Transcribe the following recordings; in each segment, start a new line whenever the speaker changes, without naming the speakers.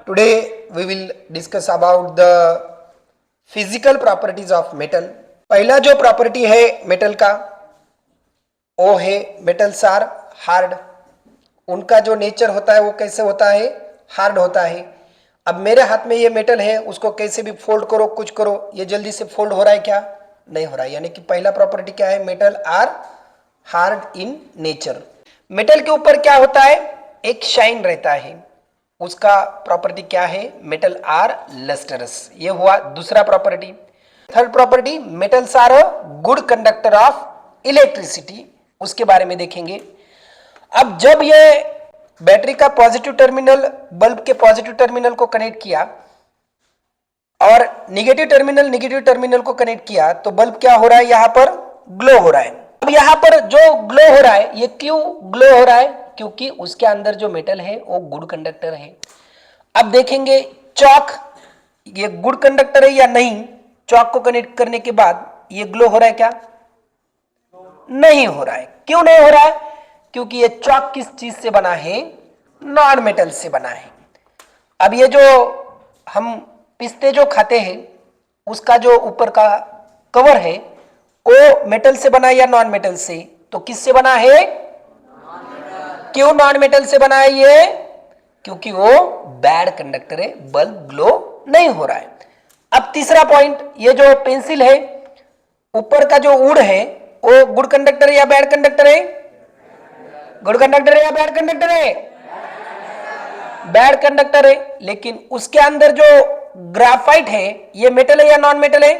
Today we will discuss about the physical properties of metal. पहला जो property है metal का वो है मेटल्स आर हार्ड. उनका जो नेचर होता है वो कैसे होता है, हार्ड होता है. अब मेरे हाथ में ये मेटल है, उसको कैसे भी फोल्ड करो कुछ करो, ये जल्दी से फोल्ड हो रहा है क्या? नहीं हो रहा है. यानी कि पहला प्रॉपर्टी क्या है, metal are hard in nature. Metal के ऊपर क्या होता है, एक शाइन रहता है, उसका प्रॉपर्टी क्या है, मेटल आर लस्टरस. ये हुआ दूसरा property. Third property, metals are a good conductor of electricity. उसके बारे में देखेंगे. अब जब ये बैटरी का पॉजिटिव टर्मिनल बल्ब के पॉजिटिव टर्मिनल को कनेक्ट किया और नेगेटिव टर्मिनल को कनेक्ट किया तो बल्ब क्या हो रहा है, यहां पर ग्लो हो रहा है. अब यहां पर जो ग्लो हो रहा है, ये क्यों ग्लो हो रहा है? क्योंकि उसके अंदर जो मेटल है वो गुड कंडक्टर है. अब देखेंगे चॉक ये गुड कंडक्टर है या नहीं. चॉक को कनेक्ट करने के बाद ये ग्लो हो रहा है क्या? नहीं हो रहा है. क्यों नहीं हो रहा है? क्योंकि ये चॉक किस चीज से बना है, नॉन मेटल से बना है. अब ये जो हम पिस्ते जो खाते हैं उसका जो ऊपर का कवर है वो मेटल से बना है या नॉन मेटल से? तो किससे बना है? क्यों नॉन मेटल से बना है ये? क्योंकि वो बैड कंडक्टर है, बल्ब ग्लो नहीं हो रहा है. अब तीसरा पॉइंट, ये जो पेंसिल है ऊपर का जो वुड है वो गुड कंडक्टर है या बैड कंडक्टर है? गुड कंडक्टर है या बैड कंडक्टर है? बैड कंडक्टर है. लेकिन उसके अंदर जो ग्राफाइट है ये मेटल है या नॉन मेटल है?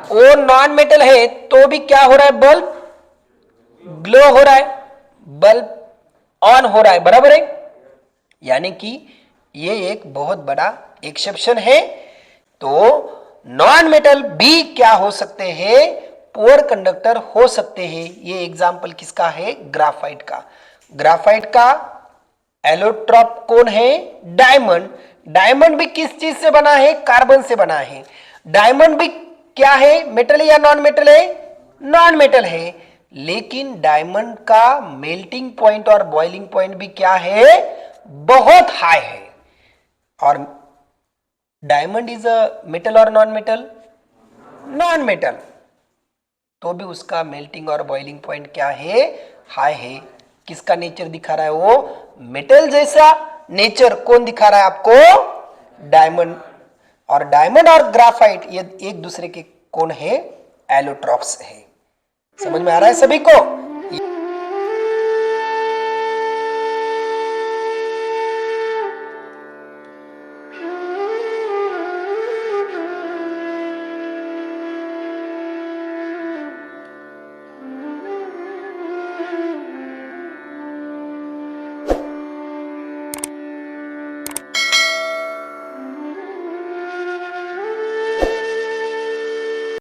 वो नॉन मेटल है तो भी क्या हो रहा है, बल्ब ग्लो हो रहा है, बल्ब ऑन हो रहा है. बराबर है. यानी कि ये एक बहुत बड़ा एक्सेप्शन है. तो नॉन मेटल भी क्या हो सकते हैं, पुअर कंडक्टर हो सकते हैं. ये एग्जांपल किसका है, ग्राफाइट का. ग्राफाइट का एलोट्रॉप कौन है, डायमंड. डायमंड भी किस चीज से बना है, कार्बन से बना है. डायमंड भी क्या है, मेटल है या नॉन मेटल है? नॉन मेटल है. लेकिन डायमंड का मेल्टिंग पॉइंट और बॉइलिंग पॉइंट भी क्या है, बहुत हाई है. और डायमंड इज अ मेटल और नॉन मेटल? Non metal. तो भी उसका मेल्टिंग और बॉइलिंग पॉइंट क्या है, हाई है. किसका नेचर दिखा रहा है वो, मेटल जैसा नेचर कौन दिखा रहा है आपको, डायमंड. और डायमंड और ग्राफाइट ये एक दूसरे के कौन है, एलोट्रॉप्स है. समझ में आ रहा है सभी को?